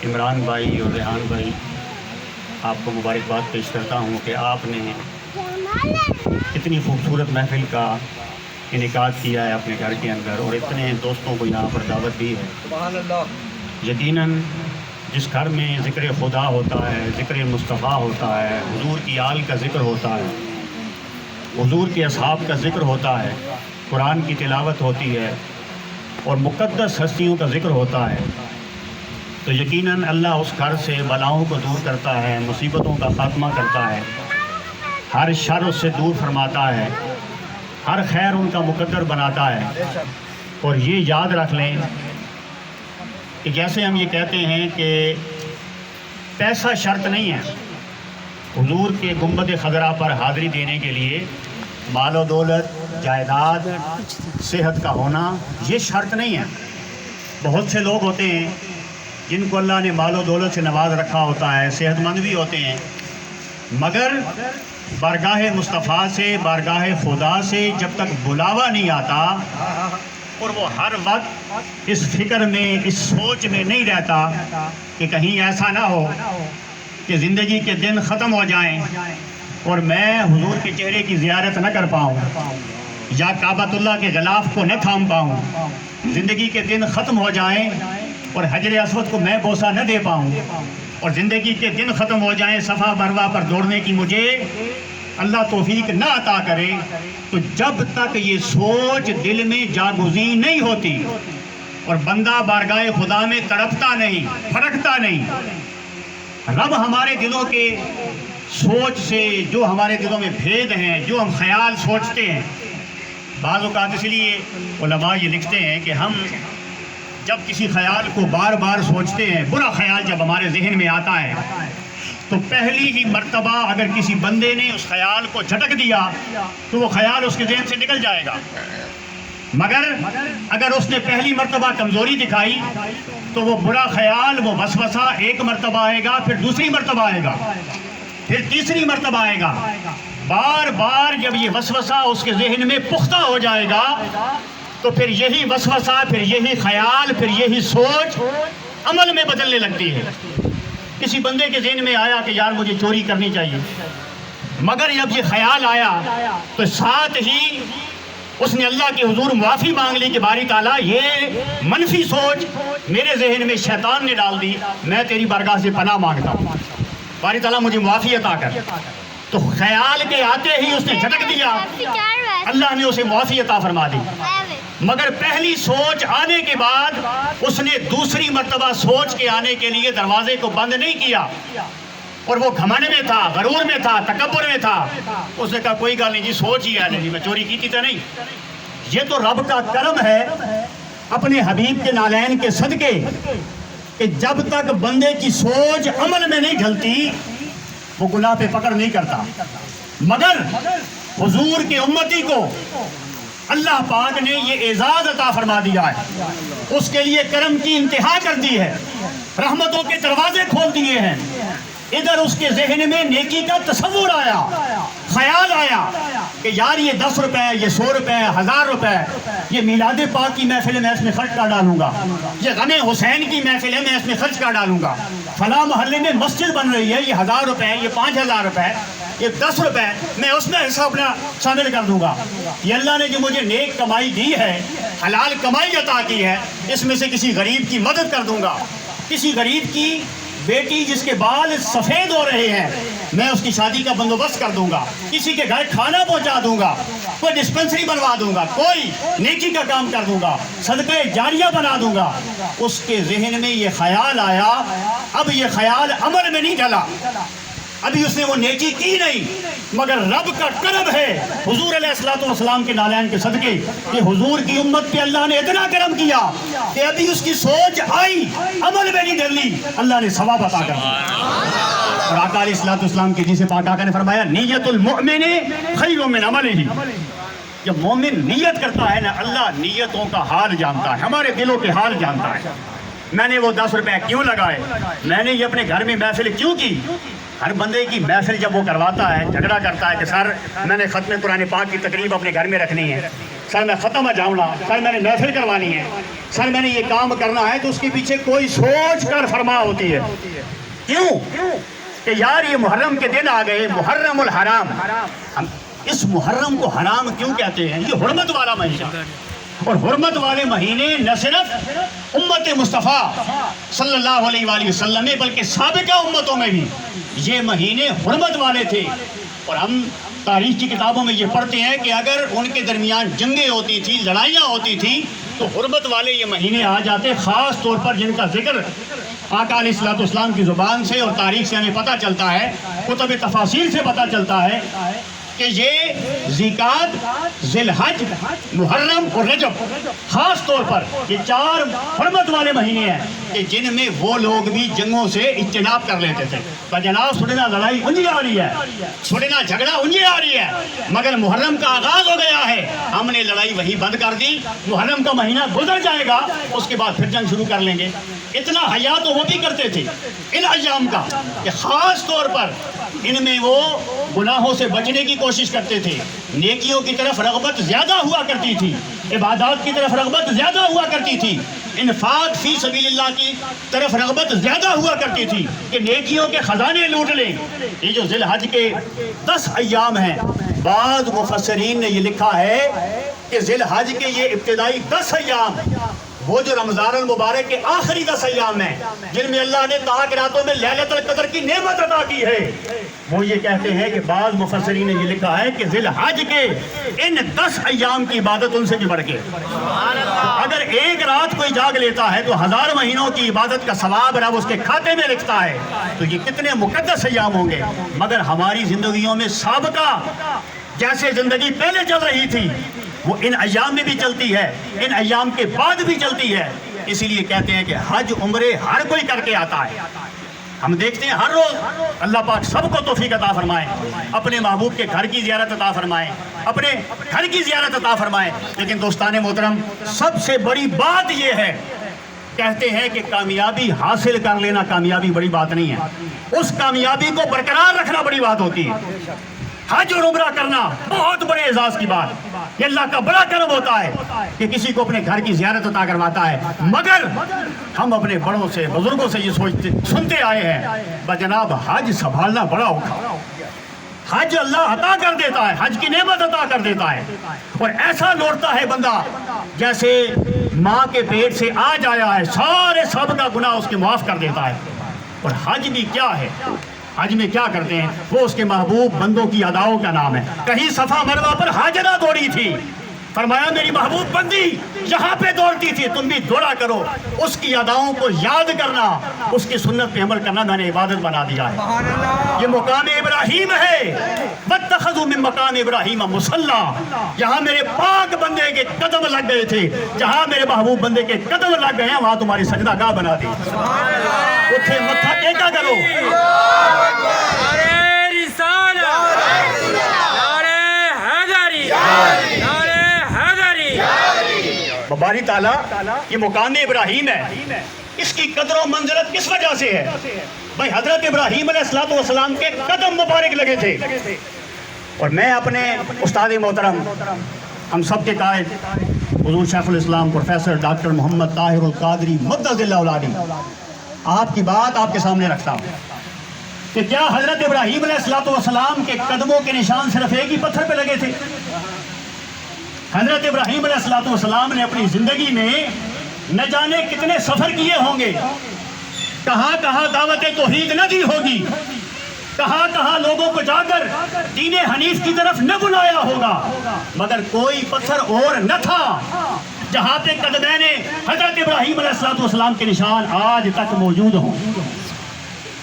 عمران بھائی اور ریحان بھائی، آپ کو مبارکباد پیش کرتا ہوں کہ آپ نے اتنی خوبصورت محفل کا انعقاد کیا ہے اپنے گھر کے اندر اور اتنے دوستوں کو یہاں پر دعوت دی ہے۔ سبحان اللہ۔ یقیناً جس گھر میں ذکر خدا ہوتا ہے، ذکر مصطفیٰ ہوتا ہے، حضور کی آل کا ذکر ہوتا ہے، حضور کے اصحاب کا ذکر ہوتا ہے، قرآن کی تلاوت ہوتی ہے اور مقدس ہستیوں کا ذکر ہوتا ہے، تو یقیناً اللہ اس گھر سے بلاؤں کو دور کرتا ہے، مصیبتوں کا خاتمہ کرتا ہے، ہر شر اس سے دور فرماتا ہے، ہر خیر ان کا مقدر بناتا ہے۔ اور یہ یاد رکھ لیں کہ جیسے ہم یہ کہتے ہیں کہ پیسہ شرط نہیں ہے، حضور کے گنبد خضرا پر حاضری دینے کے لیے مال و دولت، جائیداد، صحت کا ہونا یہ شرط نہیں ہے۔ بہت سے لوگ ہوتے ہیں جن کو اللہ نے مال و دولت سے نواز رکھا ہوتا ہے، صحت مند بھی ہوتے ہیں، مگر بارگاہ مصطفیٰ سے، بارگاہ خدا سے جب تک بلاوا نہیں آتا اور وہ ہر وقت اس فکر میں، اس سوچ میں نہیں رہتا کہ کہیں ایسا نہ ہو کہ زندگی کے دن ختم ہو جائیں اور میں حضور کے چہرے کی زیارت نہ کر پاؤں یا کعبۃ اللہ کے غلاف کو نہ تھام پاؤں، زندگی کے دن ختم ہو جائیں اور حجر اسود کو میں بوسہ نہ دے پاؤں اور زندگی کے دن ختم ہو جائیں صفا مروہ پر دوڑنے کی مجھے اللہ توفیق نہ عطا کرے، تو جب تک یہ سوچ دل میں جاگزین نہیں ہوتی اور بندہ بارگاہ خدا میں تڑپتا نہیں، پھڑکتا نہیں، رب ہمارے دلوں کے سوچ سے، جو ہمارے دلوں میں بھید ہیں، جو ہم خیال سوچتے ہیں، بعض اوقات اس لیے علماء یہ لکھتے ہیں کہ ہم جب کسی خیال کو بار بار سوچتے ہیں، برا خیال جب ہمارے ذہن میں آتا ہے تو پہلی ہی مرتبہ اگر کسی بندے نے اس خیال کو جھٹک دیا تو وہ خیال اس کے ذہن سے نکل جائے گا، مگر اگر اس نے پہلی مرتبہ کمزوری دکھائی تو وہ برا خیال، وہ وسوسہ ایک مرتبہ آئے گا، پھر دوسری مرتبہ آئے گا، پھر تیسری مرتبہ آئے گا، بار بار جب یہ وسوسہ اس کے ذہن میں پختہ ہو جائے گا تو پھر یہی وسوسہ، پھر یہی خیال، پھر یہی سوچ عمل میں بدلنے لگتی ہے۔ کسی بندے کے ذہن میں آیا کہ یار مجھے چوری کرنی چاہیے، مگر جب یہ خیال آیا تو ساتھ ہی اس نے اللہ کے حضور معافی مانگ لی کہ باری تعالیٰ یہ منفی سوچ میرے ذہن میں شیطان نے ڈال دی، میں تیری بارگاہ سے پناہ مانگتا ہوں، باری تعالیٰ مجھے معافی عطا کر۔ تو خیال کے آتے ہی اس نے جھٹک دیا، اللہ نے اسے معافی عطا فرما دی، مگر پہلی سوچ آنے کے بعد اس نے دوسری مرتبہ سوچ کے آنے کے لیے دروازے کو بند نہیں کیا، اور وہ گھمنڈ میں تھا، غرور میں تھا، تکبر میں تھا، اس نے کہا کوئی گل نہیں جی، سوچ ہی ہے نہیں، میں چوری کی تھی تو نہیں۔ یہ تو رب کا کرم ہے اپنے حبیب کے نالین کے صدقے کہ جب تک بندے کی سوچ عمل میں نہیں ڈھلتی وہ گناہ پہ پکڑ نہیں کرتا، مگر حضور کے امتی کو اللہ پاک نے یہ اعزاز عطا فرما دیا ہے، اس کے لیے کرم کی انتہا کر دی ہے، رحمتوں کے دروازے کھول دیے ہیں۔ ادھر اس کے ذہن میں نیکی کا تصور آیا، خیال آیا کہ یار یہ 10 روپے، یہ 100 روپے، 1000 روپے، یہ میلاد پاک کی محفل ہے میں اس میں خرچ کر ڈالوں گا، یہ غم حسین کی محفل ہے میں اس میں خرچ کر ڈالوں گا، فلاں محلے میں مسجد بن رہی ہے، یہ 1000 روپے، یہ 5000 روپے، یہ 10 روپے، میں اس میں حصہ اپنا شامل کر دوں گا۔ یہ اللہ نے جو مجھے نیک کمائی دی ہے، حلال کمائی عطا کی ہے، اس میں سے کسی غریب کی مدد کر دوں گا، کسی غریب کی بیٹی جس کے بال سفید ہو رہے ہیں میں اس کی شادی کا بندوبست کر دوں گا، کسی کے گھر کھانا پہنچا دوں گا، کوئی ڈسپنسری بنوا دوں گا، کوئی نیکی کا کام کر دوں گا، صدقہ جاریہ بنا دوں گا۔ اس کے ذہن میں یہ خیال آیا، اب یہ خیال عمل میں نہیں ڈلا، ابھی اس نے وہ نیکی کی نہیں، مگر رب کا کرم ہے حضور علیہ السلام کے نالین کے صدقے کہ حضور کی امت پہ اللہ نے اتنا کرم کیا کہ ابھی اس کی سوچ آئی، عمل میں نہیں ڈلی، اللہ نے ثواب عطا کر دیا۔ اور آقا علیہ السلام کے جسے پاک آقا نے فرمایا نیت المؤمن خیر من عملہ، جب مومن نیت کرتا ہے نا، اللہ نیتوں کا حال جانتا ہے، ہمارے دلوں کے حال جانتا ہے۔ میں نے وہ 10 روپے کیوں لگائے، میں نے یہ اپنے گھر میں محفل کیوں کی۔ ہر بندے کی محفل جب وہ کرواتا ہے، جھگڑا کرتا ہے کہ سر میں نے ختم قرآن پاک کی تقریب اپنے گھر میں رکھنی ہے، سر میں ختم ہے جاملہ، سر میں نے محفل کروانی ہے، سر میں نے یہ کام کرنا ہے، تو اس کے پیچھے کوئی سوچ کر فرما ہوتی ہے. کیوں کہ یار یہ محرم کے دن آ گئے، محرم الحرام. ہم اس محرم کو حرام کیوں کہتے ہیں؟ یہ حرمت والا مہینہ، اور حرمت والے مہینے نہ صرف امت مصطفیٰ صلی اللہ علیہ وآلہ وسلم میں بلکہ سابقہ امتوں میں بھی یہ مہینے حرمت والے تھے. اور ہم تاریخ کی کتابوں میں یہ پڑھتے ہیں کہ اگر ان کے درمیان جنگیں ہوتی تھی، لڑائیاں ہوتی تھی، تو حرمت والے یہ مہینے آ جاتے، خاص طور پر جن کا ذکر آقا علیہ الصلوۃ والسلام کی زبان سے اور تاریخ سے ہمیں پتہ چلتا ہے، کتب تفاسیر سے پتہ چلتا ہے کہ یہ ذیقعد، ذی الحج، محرم اور رجب خاص طور پر یہ 4 حرمت والے مہینے ہیں کہ جن میں وہ لوگ بھی جنگوں سے اجتناب کر لیتے تھے. تو جناب سننا لڑائی انجی آ رہی ہے، سننا جھگڑا انجی آ رہی ہے، مگر محرم کا آغاز ہو گیا ہے، ہم نے لڑائی وہی بند کر دی. محرم کا مہینہ گزر جائے گا، اس کے بعد پھر جنگ شروع کر لیں گے. اتنا حیا تو وہ بھی کرتے تھے ان ایام کا کہ خاص طور پر ان میں وہ گناہوں سے بچنے کی کوشش کرتے تھے، نیکیوں کی طرف رغبت زیادہ ہوا کرتی تھی، عبادات کی طرف رغبت زیادہ ہوا کرتی تھی، انفاق فی سبیل اللہ کی طرف رغبت زیادہ ہوا کرتی تھی کہ نیکیوں کے خزانے لوٹ لیں. یہ جو ذی الحج کے 10 ایام ہیں، بعض مفسرین نے یہ لکھا ہے کہ ذی الحج کے یہ ابتدائی 10 ایام وہ جو رمضان المبارک کے آخری 10 ایام ہیں جن میں اللہ نے تاک راتوں میں لیلۃ القدر کی نعمت عطا کی ہے، وہ یہ کہتے ہیں کہ بعض مفسرین نے یہ لکھا ہے کہ ذی الحج کے ان 10 ایام کی عبادت ان سے بھی بڑھ کے، اگر ایک رات کوئی جاگ لیتا ہے تو 1000 مہینوں کی عبادت کا ثواب رب اس کے کھاتے میں لکھتا ہے. تو یہ کتنے مقدس ایام ہوں گے. مگر ہماری زندگیوں میں سابقہ جیسے زندگی پہلے چل رہی تھی وہ ان ایام میں بھی چلتی ہے، ان ایام کے بعد بھی چلتی ہے. اسی لیے کہتے ہیں کہ حج عمرے ہر کوئی کر کے آتا ہے. ہم دیکھتے ہیں ہر روز اللہ پاک سب کو توفیق عطا فرمائے، اپنے محبوب کے گھر کی زیارت عطا فرمائے، اپنے گھر کی زیارت عطا فرمائے. لیکن دوستان محترم، سب سے بڑی بات یہ ہے، کہتے ہیں کہ کامیابی حاصل کر لینا کامیابی بڑی بات نہیں ہے، اس کامیابی کو برقرار رکھنا بڑی بات ہوتی ہے. حج اور عمرہ کرنا بہت بڑے اعزاز کی بات، یہ اللہ کا بڑا کرم ہوتا ہے کہ کسی کو اپنے گھر کی زیارت عطا کرواتا ہے. مگر ہم اپنے بڑوں سے، بزرگوں سے یہ سنتے آئے ہیں، بجناب حج سنبھالنا بڑا اوکھا. حج اللہ عطا کر دیتا ہے، حج کی نعمت عطا کر دیتا ہے، اور ایسا لوٹتا ہے بندہ جیسے ماں کے پیٹ سے آج آیا ہے، سارے سابقہ گناہ اس کے معاف کر دیتا ہے. اور حج بھی کیا ہے، حج میں کیا کرتے ہیں؟ وہ اس کے محبوب بندوں کی اداؤں کا نام ہے. کہیں صفا مروہ پر حاجرہ دوڑی تھی، فرمایا میری محبوب بندی یہاں پہ دوڑتی تھی، تم بھی دوڑا کرو. اس کی اداؤں کو یاد کرنا، اس کی سنت پہ عمل کرنا میں نے عبادت بنا دیا ہے. یہ مقام ابراہیم ہے، واتخذوا من مقام ابراہیم مصلی. یہاں میرے پاک بندے کے قدم لگ گئے تھے، جہاں میرے محبوب بندے کے قدم لگ گئے ہیں وہاں تمہاری سجدہ گاہ بنا دی. اتھے متھا ٹیکا کرو. باری تعالیٰ یہ مقام ابراہیم ہے، اس کی قدر و منزلت کس وجہ سے ہے؟ بھائی حضرت ابراہیم علیہ السلام کے قدم مبارک لگے تھے. اور میں اپنے استاد محترم، ہم سب کے قائد حضور شیخ الاسلام پروفیسر ڈاکٹر محمد طاہر القادری مقدس اللہ علی، آپ کی بات آپ کے سامنے رکھتا ہوں کہ کیا حضرت ابراہیم علیہ السلام کے قدموں کے نشان صرف ایک ہی پتھر پہ لگے تھے؟ حضرت ابراہیم علیہ السلام نے اپنی زندگی میں نہ جانے کتنے سفر کیے ہوں گے، کہاں کہاں دعوت توحید نہ دی ہوگی، کہاں کہاں لوگوں کو جا کر دین حنیف کی طرف نہ بلایا ہوگا، مگر کوئی پتھر اور نہ تھا جہاں پہ قدمین حضرت ابراہیم علیہ السلام کے نشان آج تک موجود ہوں.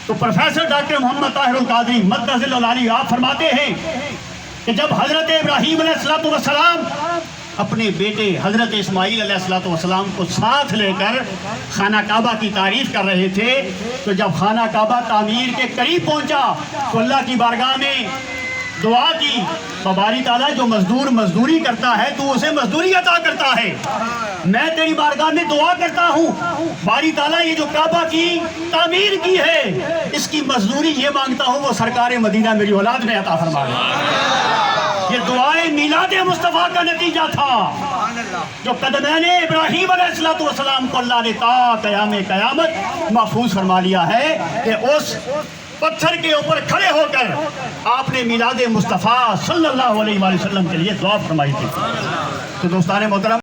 تو پروفیسر ڈاکٹر محمد طاہر القادری مقدس اللہ علی آپ فرماتے ہیں کہ جب حضرت ابراہیم علیہ السلام اپنے بیٹے حضرت اسماعیل علیہ السلام کو ساتھ لے کر خانہ کعبہ کی تعریف کر رہے تھے، تو جب خانہ کعبہ تعمیر کے قریب پہنچا تو اللہ کی بارگاہ میں دعا کی، باری تعالیٰ جو مزدور مزدوری کرتا ہے تو اسے مزدوری عطا کرتا ہے، میں تیری بارگاہ میں دعا کرتا ہوں باری تعالیٰ یہ جو کعبہ کی تعمیر کی ہے اس کی مزدوری یہ مانگتا ہوں وہ سرکار مدینہ میری اولاد میں عطا فرما دے. یہ دعائے میلاد مصطفیٰ کا نتیجہ تھا جو قدمین ابراہیم علیہ السلام کو اللہ نے تا قیام قیامت محفوظ فرما لیا ہے کہ اس پتھر کے اوپر کھڑے ہو کر آپ نے میلاد مصطفیٰ صلی اللہ علیہ وسلم کے لیے دعا فرمائی تھی۔ تو دوستان محترم